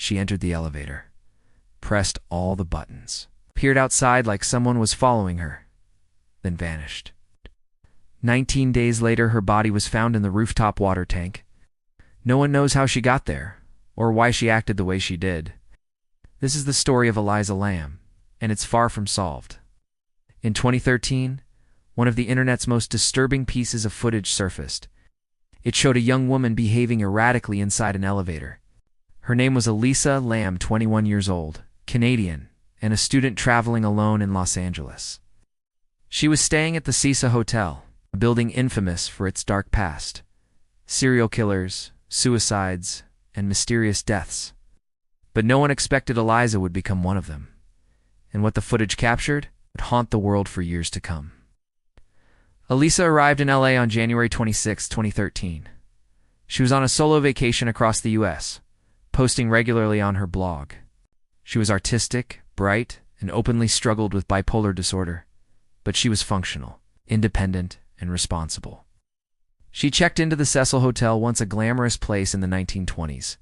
She entered the elevator, pressed all the buttons, peered outside like someone was following her, then vanished. 19 days later, her body was found in the rooftop water tank. No one knows how she got there, or why she acted the way she did. This is the story of Elisa Lam, and it's far from solved. In 2013, one of the internet's most disturbing pieces of footage surfaced. It showed a young woman behaving erratically inside an elevator. Her name was Elisa Lam, 21 years old, Canadian, and a student traveling alone in Los Angeles. She was staying at the Cecil Hotel, a building infamous for its dark past, serial killers, suicides, and mysterious deaths. But no one expected Elisa would become one of them. And what the footage captured would haunt the world for years to come. Elisa arrived in LA on January 26, 2013. She was on a solo vacation across the US, posting regularly on her blog. She was artistic, bright, and openly struggled with bipolar disorder, but she was functional, independent, and responsible. She checked into the Cecil Hotel, once a glamorous place in the 1920s,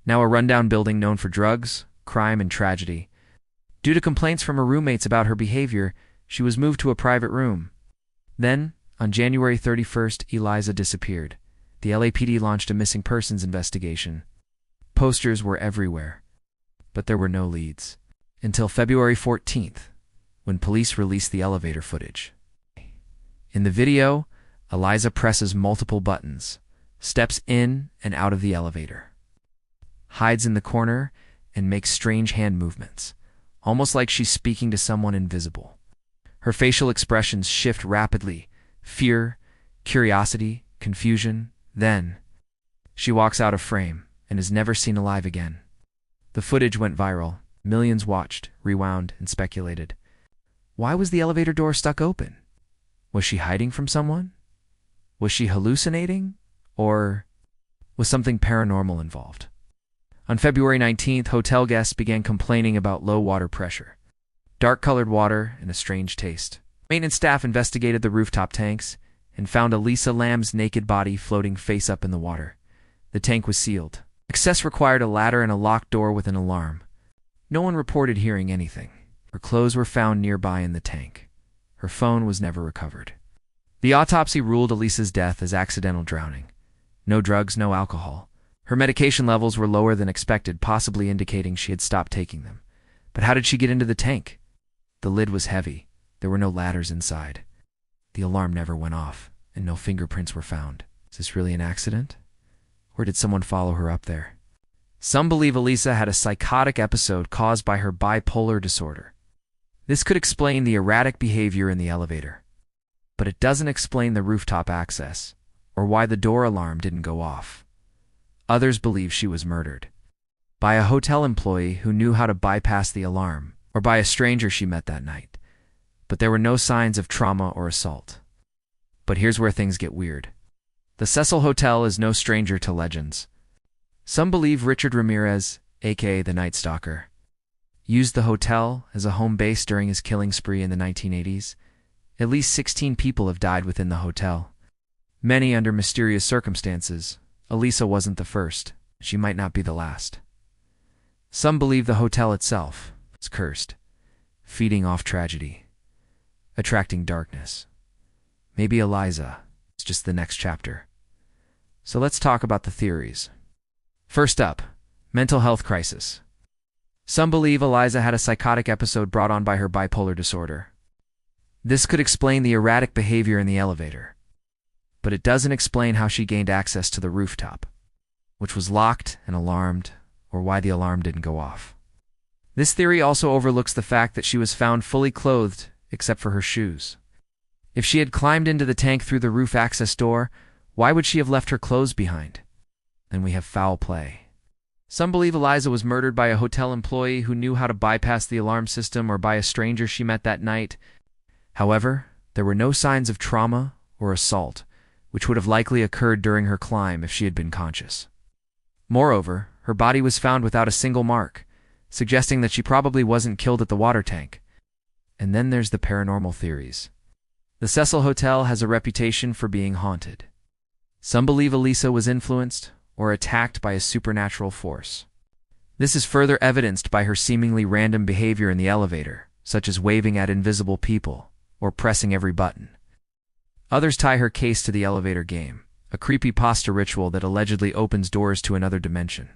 now a rundown building known for drugs, crime, and tragedy. Due to complaints from her roommates about her behavior, she was moved to a private room. Then, on January 31st, Elisa disappeared. The LAPD launched a missing persons investigation. Posters were everywhere, but there were no leads. Until February 14th, when police released the elevator footage. In the video, Elisa presses multiple buttons, steps in and out of the elevator, hides in the corner, and makes strange hand movements, almost like she's speaking to someone invisible. Her facial expressions shift rapidly: fear, curiosity, confusion. Then, she walks out of frame and is never seen alive again. The footage went viral. Millions watched, rewound, and speculated. Why was the elevator door stuck open? Was she hiding from someone? Was she hallucinating? Or was something paranormal involved? On February 19th, hotel guests began complaining about low water pressure, dark-colored water, and a strange taste. Maintenance staff investigated the rooftop tanks and found Elisa Lam's naked body floating face up in the water. The tank was sealed. Access required a ladder and a locked door with an alarm. No one reported hearing anything. Her clothes were found nearby in the tank. Her phone was never recovered. The autopsy ruled Elisa's death as accidental drowning. No drugs, no alcohol. Her medication levels were lower than expected, possibly indicating she had stopped taking them. But how did she get into the tank? The lid was heavy. There were no ladders inside. The alarm never went off, and no fingerprints were found. Is this really an accident? Or did someone follow her up there? Some believe Elisa had a psychotic episode caused by her bipolar disorder. This could explain the erratic behavior in the elevator. But it doesn't explain the rooftop access, or why the door alarm didn't go off. Others believe she was murdered by a hotel employee who knew how to bypass the alarm, or by a stranger she met that night. But there were no signs of trauma or assault. But here's where things get weird. The Cecil Hotel is no stranger to legends. Some believe Richard Ramirez, aka the Night Stalker, used the hotel as a home base during his killing spree in the 1980s. At least 16 people have died within the hotel, many under mysterious circumstances. Elisa wasn't the first. She might not be the last. Some believe the hotel itself is cursed, feeding off tragedy, attracting darkness. Maybe Elisa is just the next chapter. So let's talk about the theories. First up, mental health crisis. Some believe Elisa had a psychotic episode brought on by her bipolar disorder. This could explain the erratic behavior in the elevator. But it doesn't explain how she gained access to the rooftop, which was locked and alarmed, or why the alarm didn't go off. This theory also overlooks the fact that she was found fully clothed except for her shoes. If she had climbed into the tank through the roof access door, why would she have left her clothes behind? Then we have foul play. Some believe Elisa was murdered by a hotel employee who knew how to bypass the alarm system, or by a stranger she met that night. However, there were no signs of trauma or assault, which would have likely occurred during her climb if she had been conscious. Moreover, her body was found without a single mark, suggesting that she probably wasn't killed at the water tank. And then there's the paranormal theories. The Cecil Hotel has a reputation for being haunted. Some believe Elisa was influenced or attacked by a supernatural force. This is further evidenced by her seemingly random behavior in the elevator, such as waving at invisible people or pressing every button. Others tie her case to the elevator game, a creepypasta ritual that allegedly opens doors to another dimension.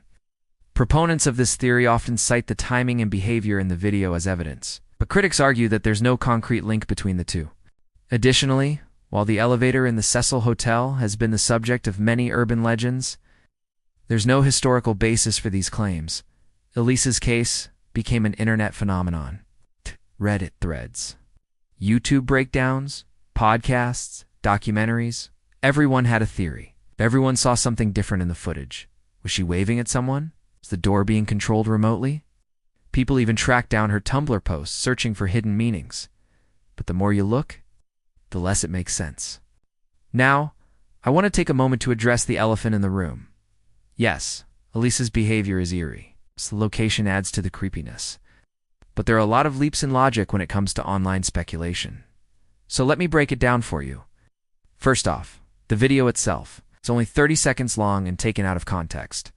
Proponents of this theory often cite the timing and behavior in the video as evidence, but critics argue that there's no concrete link between the two. Additionally, while the elevator in the Cecil Hotel has been the subject of many urban legends, there's no historical basis for these claims. Elisa's case became an internet phenomenon. Reddit threads, YouTube breakdowns, podcasts, documentaries. Everyone had a theory. Everyone saw something different in the footage. Was she waving at someone? Was the door being controlled remotely? People even tracked down her Tumblr posts, searching for hidden meanings. But the more you look, the less it makes sense. Now, I want to take a moment to address the elephant in the room. Yes, Elisa's behavior is eerie. The location adds to the creepiness. But there are a lot of leaps in logic when it comes to online speculation. So let me break it down for you. First off, the video itself. It's only 30 seconds long and taken out of context.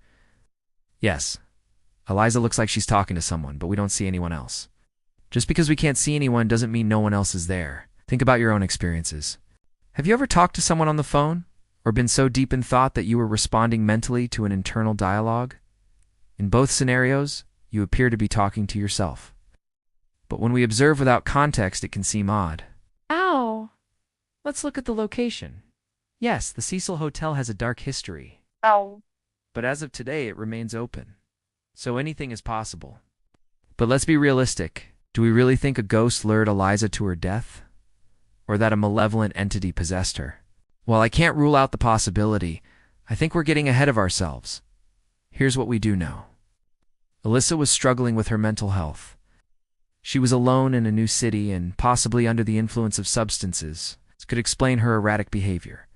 Yes, Elisa looks like she's talking to someone, but we don't see anyone else. Just because we can't see anyone doesn't mean no one else is there. Think about your own experiences. Have you ever talked to someone on the phone? Or been so deep in thought that you were responding mentally to an internal dialogue? In both scenarios, you appear to be talking to yourself. But when we observe without context, it can seem odd. Ow! Let's look at the location. Yes, the Cecil Hotel has a dark history. Ow! But as of today, it remains open. So anything is possible. But let's be realistic. Do we really think a ghost lured Elisa to her death? Or that a malevolent entity possessed her? While I can't rule out the possibility, I think we're getting ahead of ourselves. Here's what we do know. Elisa was struggling with her mental health. She was alone in a new city and possibly under the influence of substances. This could explain her erratic behavior.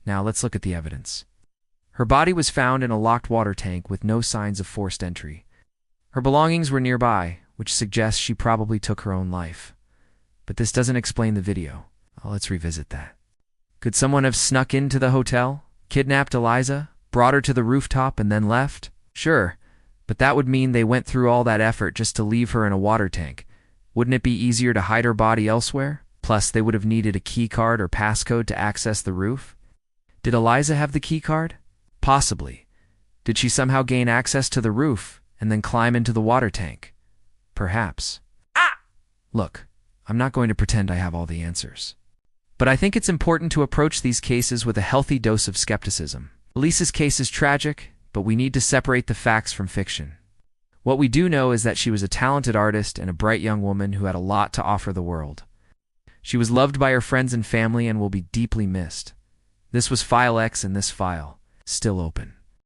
Now let's look at the evidence. Her body was found in a locked water tank with no signs of forced entry. Her belongings were nearby, which suggests she probably took her own life. But this doesn't explain the video. Let's revisit that. Could someone have snuck into the hotel, kidnapped Elisa, brought her to the rooftop, and then left? Sure, but that would mean they went through all that effort just to leave her in a water tank. Wouldn't it be easier to hide her body elsewhere? Plus, they would have needed a key card or passcode to access the roof. Did Elisa have the key card? Possibly. Did she somehow gain access to the roof and then climb into the water tank? Perhaps. Look, I'm not going to pretend I have all the answers. But I think it's important to approach these cases with a healthy dose of skepticism. Elisa's case is tragic, but we need to separate the facts from fiction. What we do know is that she was a talented artist and a bright young woman who had a lot to offer the world. She was loved by her friends and family and will be deeply missed. This was File X, and this file, still open.